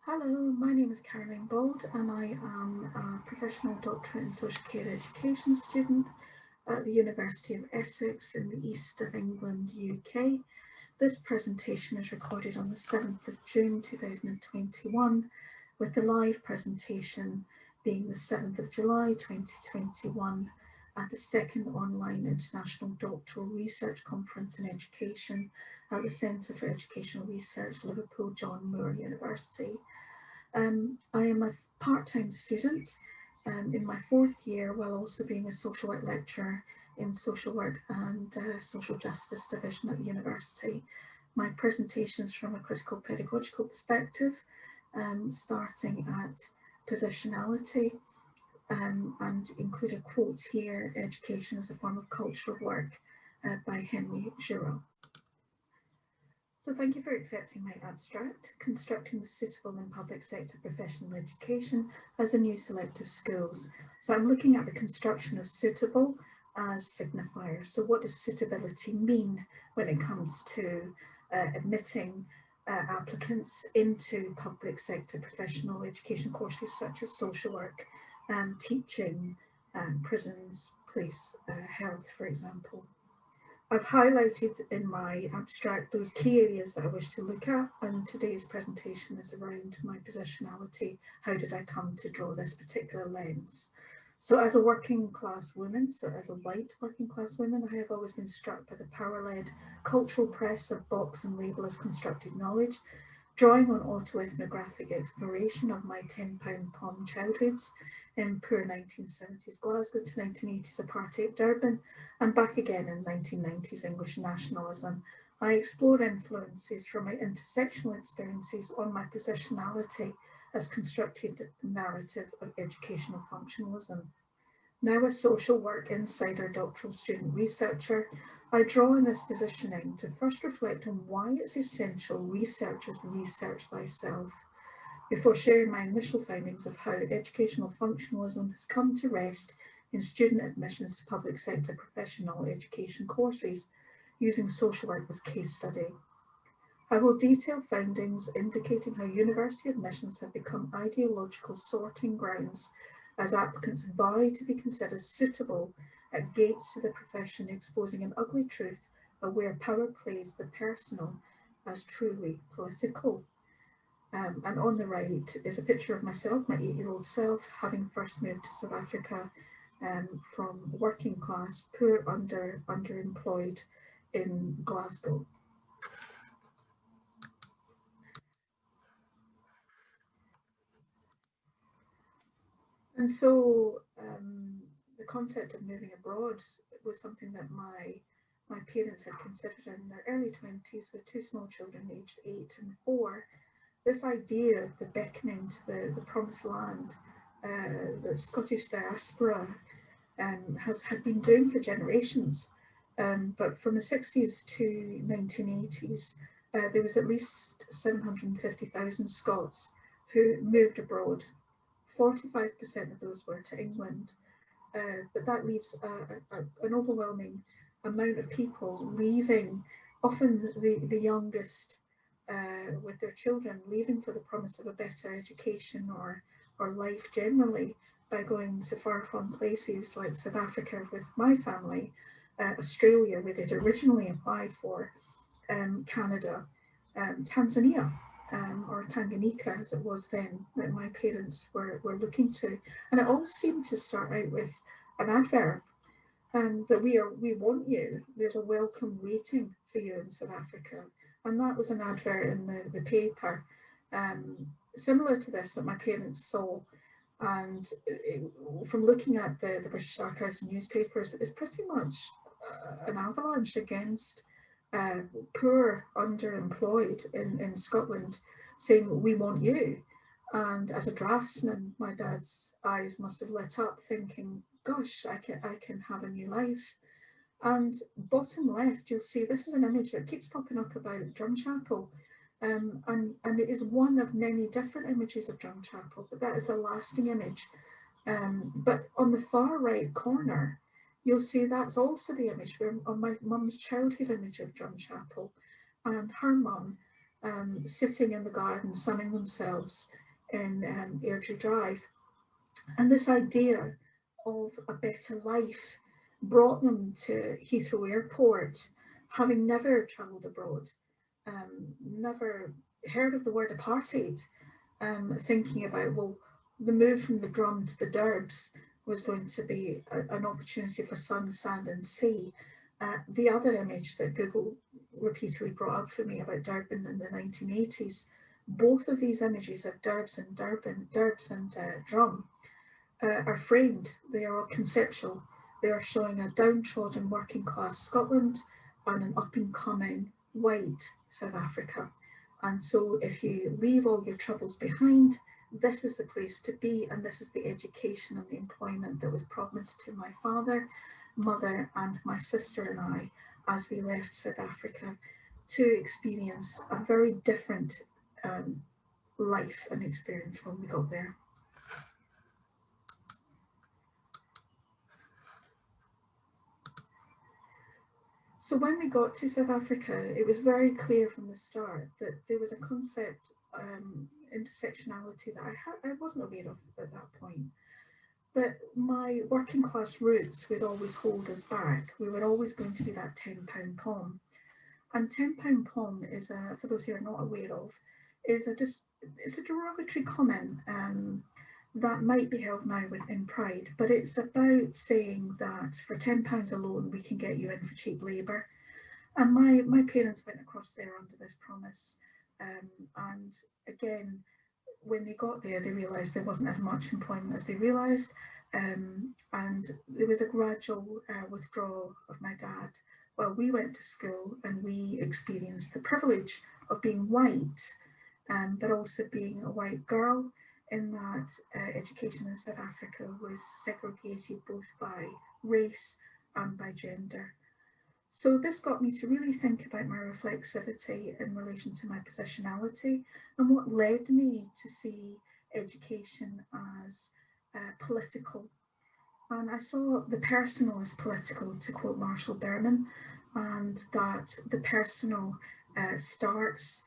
Hello, my name is Caroline Bold and I am a professional doctorate in social care education student at the University of Essex in the east of England, UK. This presentation is recorded on the 7th of June 2021, with the live presentation being the 7th of July 2021 at the second online International Doctoral Research Conference in Education at the Centre for Educational Research, Liverpool John Moore University. I am a part-time student in my fourth year, while also being a social work lecturer in social work and social justice division at the university. My presentation is from a critical pedagogical perspective, starting at positionality, and include a quote here: "Education is a form of cultural work," by Henry Giraud. So thank you for accepting my abstract, Constructing the Suitable in Public Sector Professional Education as the New Selective Schools. So I'm looking at the construction of suitable as signifiers. So what does suitability mean when it comes to admitting applicants into public sector professional education courses such as social work, teaching, prisons, police, health, for example. I've highlighted in my abstract those key areas that I wish to look at, and today's presentation is around my positionality. How did I come to draw this particular lens? So as a working class woman, so as a white working class woman, I have always been struck by the power-led cultural press of box and label as constructed knowledge, drawing on autoethnographic exploration of my £10 POM childhoods in poor 1970s Glasgow to 1980s apartheid Durban, and back again in 1990s English nationalism, I explore influences from my intersectional experiences on my positionality as constructed narrative of educational functionalism. Now a social work insider doctoral student researcher, I draw on this positioning to first reflect on why it's essential researchers research thyself, before sharing my initial findings of how educational functionalism has come to rest in student admissions to public sector professional education courses, using social work as case study. I will detail findings indicating how university admissions have become ideological sorting grounds as applicants vie to be considered suitable at gates to the profession, exposing an ugly truth of where power plays the personal as truly political. And on the right is a picture of myself, my 8-year-old self, having first moved to South Africa from working class, poor, underemployed in Glasgow. And so the concept of moving abroad was something that my parents had considered in their early 20s with two small children aged 8 and 4. This idea of the beckoning to the promised land, the Scottish diaspora had been doing for generations. But from the 60s to 1980s, there was at least 750,000 Scots who moved abroad. 45% of those were to England, but that leaves an overwhelming amount of people leaving, often the youngest with their children, leaving for the promise of a better education or life generally by going to far-flung places like South Africa with my family, Australia, where they'd originally applied for, Canada, Tanzania, or Tanganyika as it was then, that my parents were looking to. And it all seemed to start out with an adverb, that we want you, there's a welcome waiting for you in South Africa. And that was an advert in the paper, similar to this that my parents saw. And from looking at the British Archives and newspapers, it was pretty much an avalanche against poor, underemployed in Scotland, saying, "We want you." And as a draftsman, my dad's eyes must have lit up, thinking, "Gosh, I can have a new life." And bottom left, you'll see this is an image that keeps popping up about Drumchapel. And it is one of many different images of Drumchapel, but that is the lasting image. But on the far right corner, you'll see that's also the image where on my mum's childhood image of Drumchapel, and her mum sitting in the garden, sunning themselves in Airdrie Drive. And this idea of a better life brought them to Heathrow Airport, having never travelled abroad, never heard of the word apartheid, thinking about, well, the move from the drum to the derbs was going to be an opportunity for sun, sand, and sea. The other image that Google repeatedly brought up for me about Durban in the 1980s, both of these images of derbs and drum are framed. They are conceptual. They are showing a downtrodden working class Scotland and an up and coming white South Africa. And so if you leave all your troubles behind, this is the place to be, and this is the education and the employment that was promised to my father, mother, and my sister and I as we left South Africa to experience a very different life and experience when we got there. So when we got to South Africa, it was very clear from the start that there was a concept, intersectionality, that I wasn't aware of at that point. That my working class roots would always hold us back. We were always going to be that £10 pom. And £10 pom is, for those who are not aware of, it's a derogatory comment that might be held now within Pride, but it's about saying that for £10 alone we can get you in for cheap labour. And my parents went across there under this promise, and again, when they got there, they realised there wasn't as much employment as they realised, and there was a gradual withdrawal of my dad. Well, we went to school and we experienced the privilege of being white, but also being a white girl, in that education in South Africa was segregated both by race and by gender. So this got me to really think about my reflexivity in relation to my positionality, and what led me to see education as political. And I saw the personal as political, to quote Marshall Berman, and that the personal starts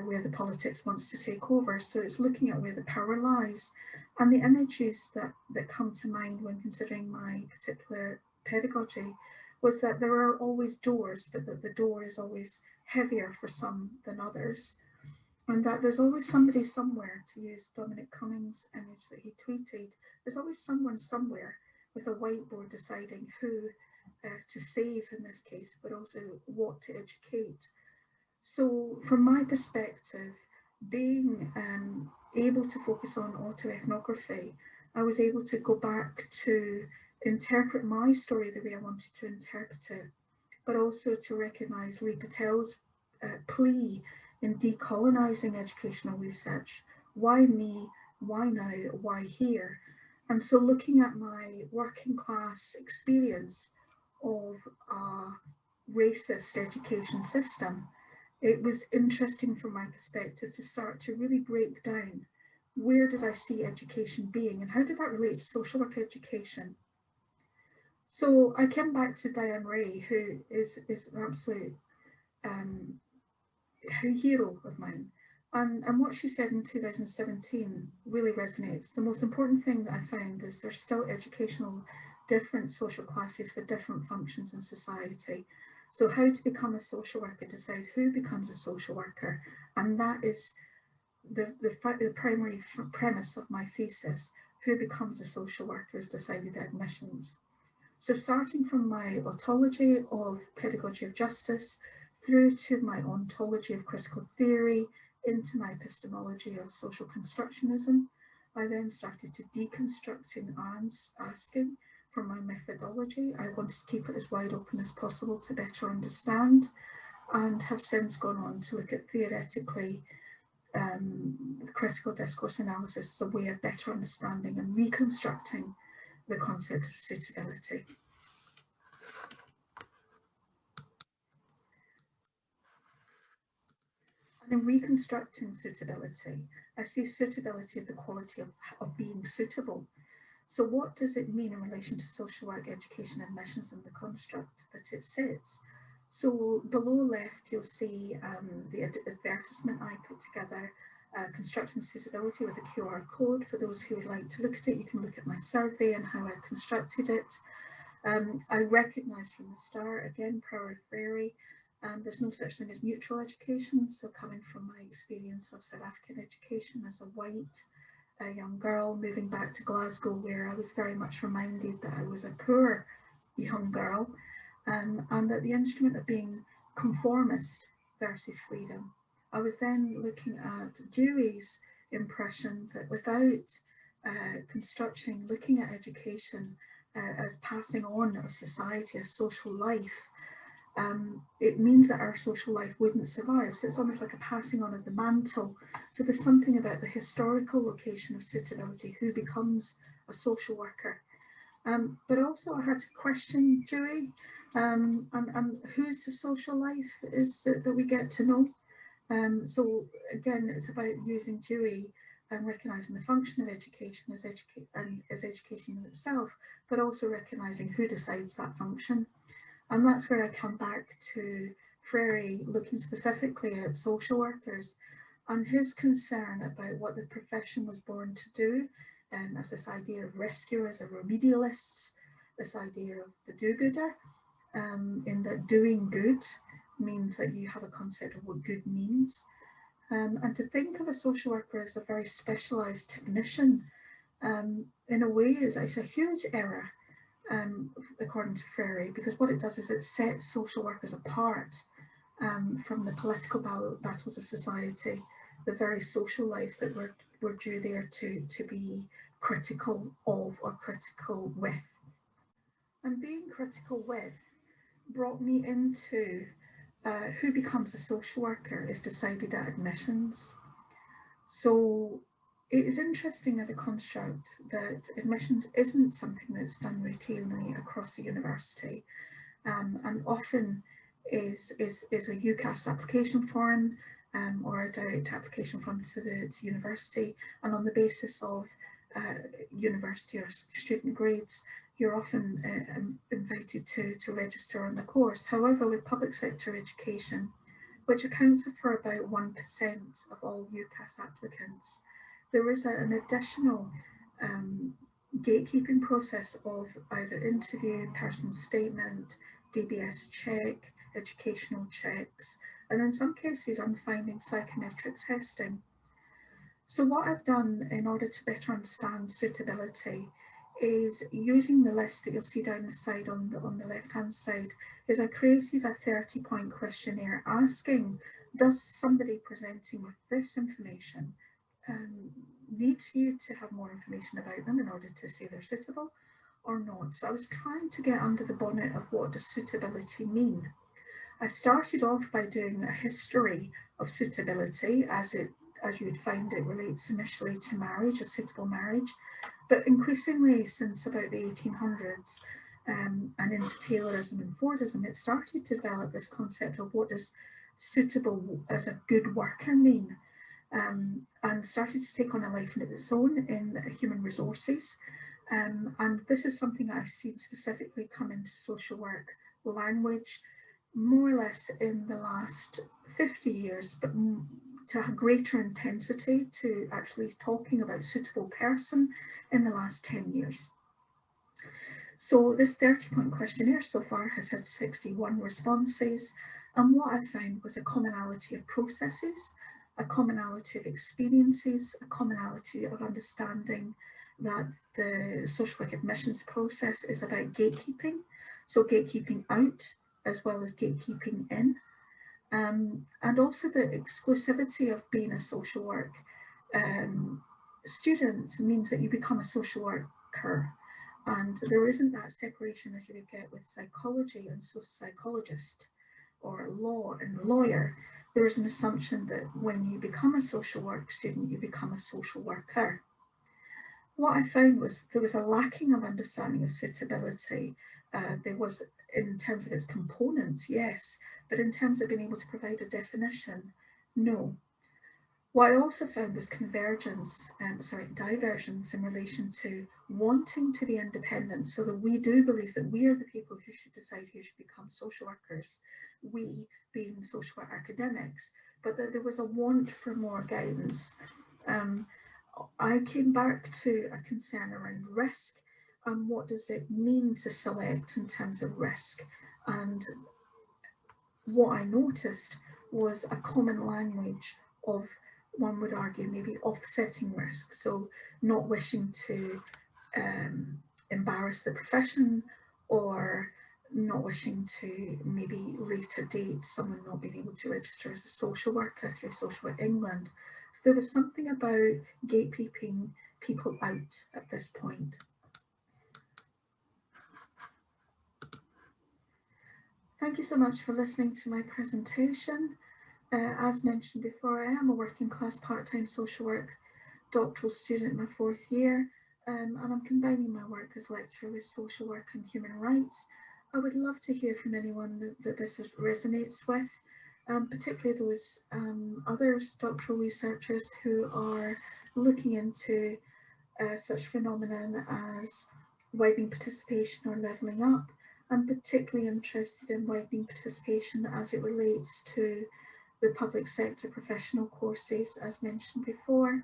where the politics wants to take over. So it's looking at where the power lies. And the images that come to mind when considering my particular pedagogy was that there are always doors, but that the door is always heavier for some than others. And that there's always somebody somewhere, to use Dominic Cummings' image that he tweeted, there's always someone somewhere with a whiteboard deciding who to save in this case, but also what to educate. So from my perspective, being able to focus on autoethnography, I was able to go back to interpret my story the way I wanted to interpret it, but also to recognise Lee Patel's plea in decolonising educational research. Why me? Why now? Why here? And so looking at my working class experience of a racist education system, it was interesting from my perspective to start to really break down where did I see education being and how did that relate to social work education. So I came back to Diane Ray, who is an absolute hero of mine. And what she said in 2017 really resonates. The most important thing that I found is there's still educational different social classes for different functions in society. So how to become a social worker decides who becomes a social worker. And that is the primary premise of my thesis. Who becomes a social worker is decided at admissions. So starting from my ontology of pedagogy of justice, through to my ontology of critical theory, into my epistemology of social constructionism, I then started to deconstructing and asking for my methodology. I wanted to keep it as wide open as possible to better understand, and have since gone on to look at theoretically critical discourse analysis as a way of better understanding and reconstructing the concept of suitability. And in reconstructing suitability, I see suitability as the quality of being suitable. So what does it mean in relation to social work, education, admissions, and the construct that it sits? So below left, you'll see the advertisement I put together, constructing suitability with a QR code. For those who would like to look at it, you can look at my survey and how I constructed it. I recognised from the start, again, Prowra Frere, there's no such thing as neutral education. So coming from my experience of South African education as a white young girl moving back to Glasgow, where I was very much reminded that I was a poor young girl, and that the instrument of being conformist versus freedom. I was then looking at Dewey's impression that without constructing, looking at education as passing on of society, of social life, it means that our social life wouldn't survive. So it's almost like a passing on of the mantle. So there's something about the historical location of suitability, who becomes a social worker. But also I had to question Dewey, and whose social life is it that we get to know. So again, it's about using Dewey and recognising the function of education as education in itself, but also recognising who decides that function. And that's where I come back to Frere looking specifically at social workers and his concern about what the profession was born to do, as this idea of rescuers or remedialists, this idea of the do-gooder, in that doing good means that you have a concept of what good means. And to think of a social worker as a very specialised technician, in a way, is a huge error, according to Frere, because what it does is it sets social workers apart from the political battles of society, the very social life that we're due there to be critical of or critical with. And being critical with brought me into who becomes a social worker is decided at admissions. So it is interesting as a construct that admissions isn't something that's done routinely across the university, and often is a UCAS application form, or a direct application form to the university, and on the basis of university or student grades, you're often invited to register on the course. However, with public sector education, which accounts for about 1% of all UCAS applicants, there is an additional gatekeeping process of either interview, personal statement, DBS check, educational checks, and in some cases I'm finding psychometric testing. So what I've done in order to better understand suitability is using the list that you'll see down the side on the left hand side, is I created a 30-point questionnaire asking, does somebody presenting with this information need you to have more information about them in order to say they're suitable or not? So I was trying to get under the bonnet of what does suitability mean. I started off by doing a history of suitability, as you would find it relates initially to marriage, a suitable marriage, but increasingly since about the 1800s, and into Taylorism and Fordism, it started to develop this concept of what does suitable as a good worker mean, and started to take on a life of its own in human resources. And this is something that I've seen specifically come into social work language more or less in the last 50 years, but to a greater intensity to actually talking about suitable person in the last 10 years. So this 30-point questionnaire so far has had 61 responses, and what I found was a commonality of processes, a commonality of experiences, a commonality of understanding that the social work admissions process is about gatekeeping, so gatekeeping out as well as gatekeeping in, and also the exclusivity of being a social work student means that you become a social worker, and there isn't that separation as you would get with psychology and psychologist, or law and lawyer. There is an assumption that when you become a social work student, you become a social worker. What I found was there was a lacking of understanding of suitability. There was, in terms of its components, yes, but in terms of being able to provide a definition, no. What I also found was divergence in relation to wanting to be independent, so that we do believe that we are the people who should decide who should become social workers, we being social work academics, but that there was a want for more guidance. Um, I came back to a concern around risk and what does it mean to select in terms of risk. And what I noticed was a common language of, one would argue, maybe offsetting risk. So not wishing to embarrass the profession, or not wishing to maybe later date someone not being able to register as a social worker through Social Work England. So there was something about gatekeeping people out at this point. Thank you so much for listening to my presentation. As mentioned before, I am a working class part-time social work doctoral student in my 4th year, and I'm combining my work as lecturer with social work and human rights. I would love to hear from anyone that this resonates with, particularly those others, doctoral researchers who are looking into such phenomenon as widening participation or levelling up. I'm particularly interested in widening participation as it relates to the public sector professional courses, as mentioned before.